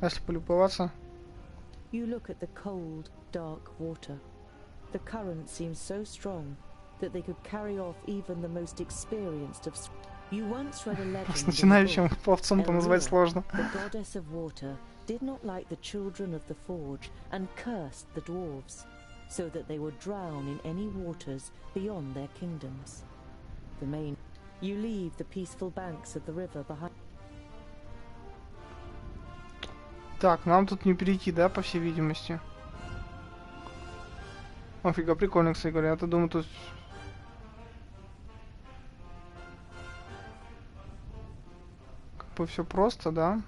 Speaker 1: Если полюбоваться.
Speaker 11: You look at the cold, dark water. The current seems so strong that they could carry off even the most experienced of... You once read a legend
Speaker 1: С
Speaker 11: in a
Speaker 1: начинающим
Speaker 11: book.
Speaker 1: пловцом-то назвать сложно.
Speaker 11: The goddess of water did not like the children of the forge and cursed the dwarves, so that they would drown in any waters beyond their kingdoms. The main... You leave the peaceful banks of the river behind.
Speaker 1: Так, нам тут не перейти, да, по всей видимости? Офига, прикольно, кстати говоря. Я-то думаю, тут... Как бы все просто, да?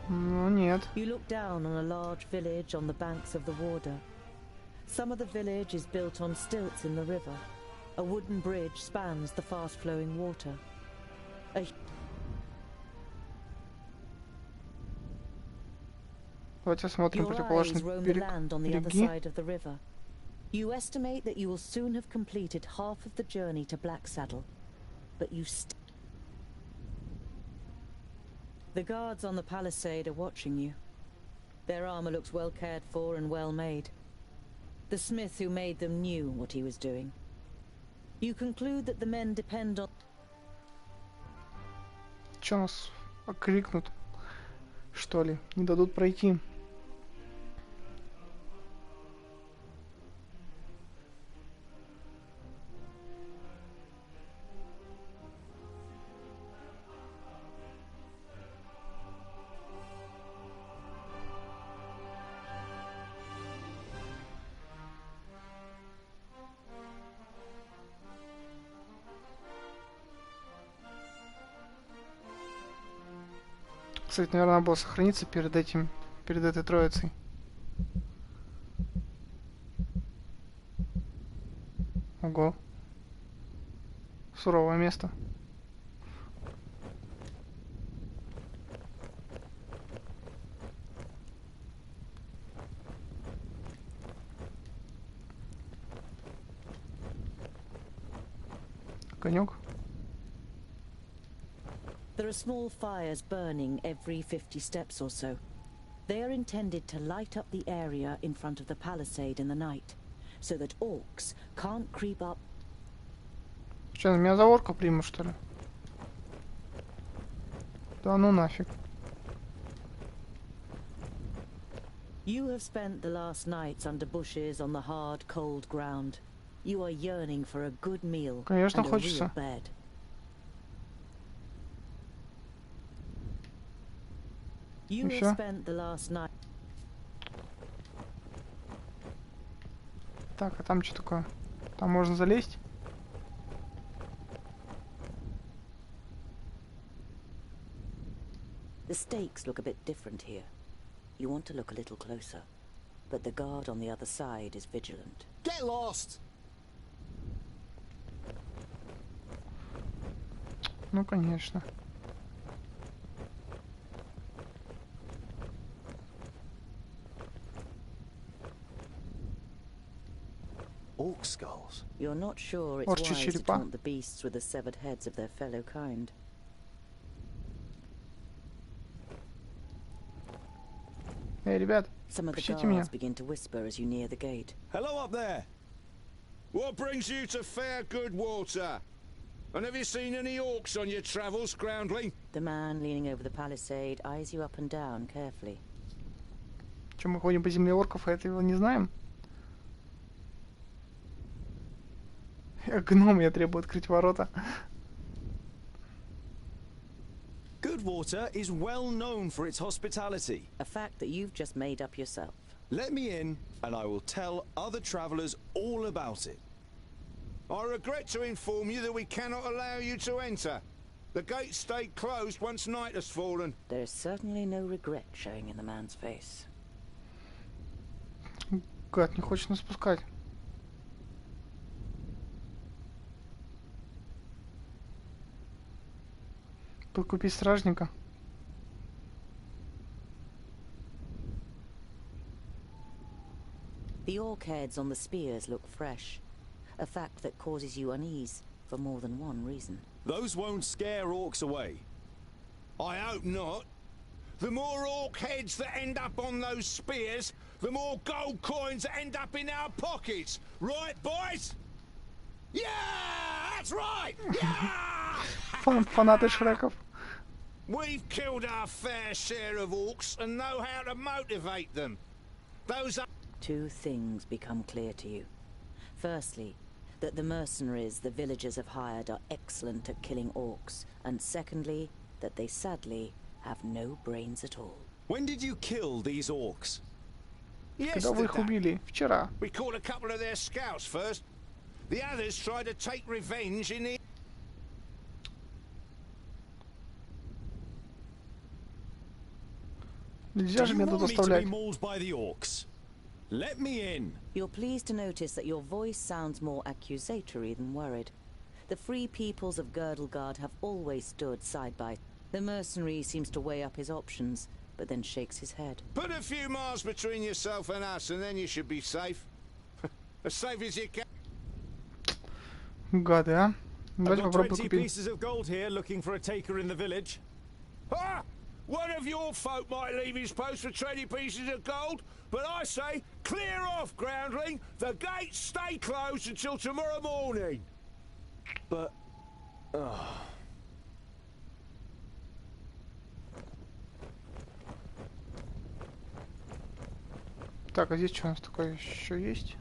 Speaker 1: Ну, нет.
Speaker 11: You look down on a large village on the banks of the Warder. Some of the village is built on stilts in the river. A wooden bridge spans the fast-flowing water.
Speaker 1: Давайте смотрим
Speaker 11: Your eyes
Speaker 1: противоположный
Speaker 11: roam the land on the other
Speaker 1: береги.
Speaker 11: side of the river. You estimate that you will soon have completed half of the journey to Blacksaddle, but you The guards on the palisade are watching you. Their armor looks well cared for and well made. The smith who made them knew what he was doing. You conclude that the men depend on...
Speaker 1: Чё нас окрикнут? Что ли? Не дадут пройти. Кстати, наверное, надо было сохраниться перед этим, перед этой троицей. Ого. Суровое место. Конек.
Speaker 11: There are small fires burning every 50 steps or so. They are intended to light up the area in front of the palisade in the night, so that orcs can't creep up.
Speaker 1: Что, меня за орка примут, что ли? Да ну нафиг.
Speaker 11: You have spent the last nights under bushes on the hard, cold ground. You are yearning for a good meal
Speaker 1: Конечно,
Speaker 11: and a
Speaker 1: хочется.
Speaker 11: real bed. You have spent the last night.
Speaker 1: Так, а там что такое? Там можно залезть?
Speaker 3: The stakes look a bit different here. You want to look a little closer, but the guard on the other side is vigilant.
Speaker 2: Get lost!
Speaker 1: Ну, конечно.
Speaker 7: Orc skulls.
Speaker 3: You're not sure it's
Speaker 1: Орчьи
Speaker 3: wise to
Speaker 1: черепа.
Speaker 3: taunt the beasts with the severed heads of their fellow kind.
Speaker 1: Эй, ребят,
Speaker 3: Some of the
Speaker 1: пустите меня.
Speaker 3: guards begin to whisper as you near the gate.
Speaker 9: Hello up there!
Speaker 4: What brings you to fair good water? And have you seen any orcs on your travels, groundling?
Speaker 3: The man leaning over the palisade eyes you up and down carefully.
Speaker 1: Че, мы ходим по земле орков, а этого не знаем? Я гном, я требую открыть ворота.
Speaker 7: Goodwater is well known for its hospitality.
Speaker 3: A fact that you've just made up yourself.
Speaker 7: Let me in, and I will tell other travelers all about it.
Speaker 4: I regret to inform you that we cannot allow you to enter. The gates stayed closed once night has fallen.
Speaker 3: There is certainly no regret showing in the man's face.
Speaker 1: Гад, не хочет нас пускать. Подкупить стражника.
Speaker 3: The orc heads on the spears look fresh, a fact that causes you unease for more than one reason.
Speaker 7: Those won't scare orcs away.
Speaker 4: I hope not. The more orc heads that end up on those spears, the more gold coins that end up in our pockets. Right, boys? Yeah! That's right! Yeah!
Speaker 1: Фанаты Шреков.
Speaker 4: We've killed our fair share of orcs and know how to motivate them. Those are...
Speaker 3: Two things become clear to you. Firstly, that the mercenaries the villagers have hired are excellent at killing orcs, and secondly, that they sadly have no brains at all.
Speaker 7: When did you kill these orcs?
Speaker 1: Когда вы их убили? Вчера.
Speaker 4: We caught a couple of their scouts first. The others tried to take revenge in the...
Speaker 1: Нельзя же меня тут оставлять.
Speaker 7: Let me in.
Speaker 3: You're pleased to notice that your voice sounds more accusatory than worried. The free peoples of Girdlegard have always stood side by. The mercenary seems to weigh up his options, but then shakes his head.
Speaker 4: Put a few miles between yourself and us, and then you should be safe. As safe as you can.
Speaker 1: Гады, а? Давайте
Speaker 12: I've got
Speaker 1: попробуем
Speaker 12: 20
Speaker 1: купить.
Speaker 12: pieces of gold here looking for a taker in the village.
Speaker 4: Ah! One of your folk might leave his post for 20 pieces of gold, but I say, clear off, groundling. The gates stay closed until tomorrow morning.
Speaker 7: But...
Speaker 1: Так, а здесь что у нас такое еще есть?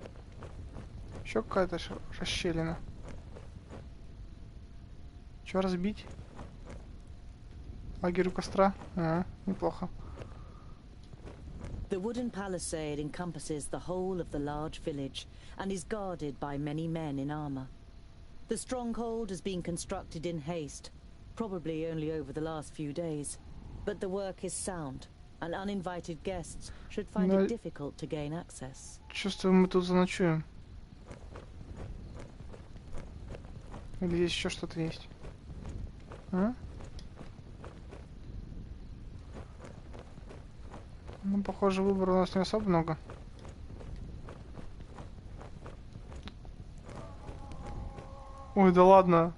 Speaker 1: Еще какая-то расщелина. Че разбить? Лагерь у костра? А, неплохо.
Speaker 11: The wooden palisade encompasses the whole of the large village and is guarded by many men in armor. The stronghold has been constructed in haste, probably only over the last few days, but the work is sound, and uninvited guests should find it difficult to gain access.
Speaker 1: Чувствую, мы тут заночуем. Или здесь еще что-то есть? А? Ну, похоже, выбора у нас не особо много. Ой, да ладно.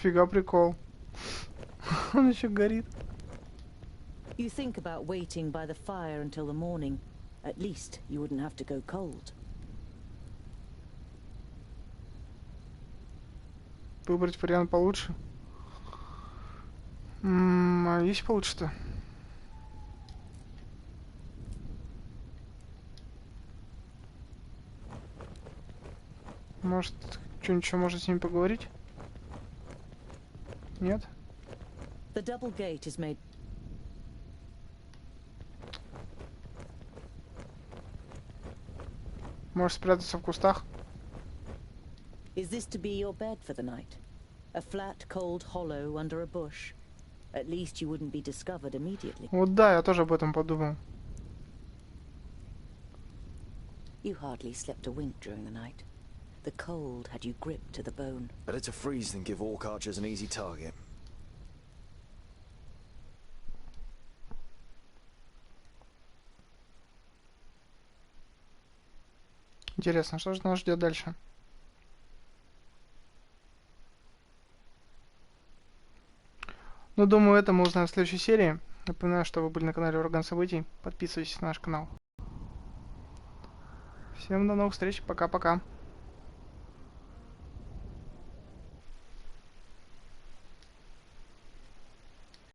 Speaker 1: Фига прикол. Он еще горит.
Speaker 11: You think about waiting by the fire until the morning. At least you wouldn't have to go cold.
Speaker 1: Выбрать вариант получше. А есть получше-то? Может, что-нибудь еще можно с ними поговорить? Нет?
Speaker 11: The double gate is made.
Speaker 1: Может спрятаться в кустах?
Speaker 11: Is this to be your bed for the night? A flat, cold hollow under a bush. At least you wouldn't be discovered immediately.
Speaker 1: Вот да, я тоже об этом подумал.
Speaker 3: You hardly slept a wink during the night. The cold had you gripped to the bone.
Speaker 7: Better to freeze than give orc archers an easy target.
Speaker 1: Интересно, что же нас ждет дальше? Ну, думаю, это мы узнаем в следующей серии. Напоминаю, что вы были на канале Ураган Событий. Подписывайтесь на наш канал. Всем до новых встреч. Пока-пока.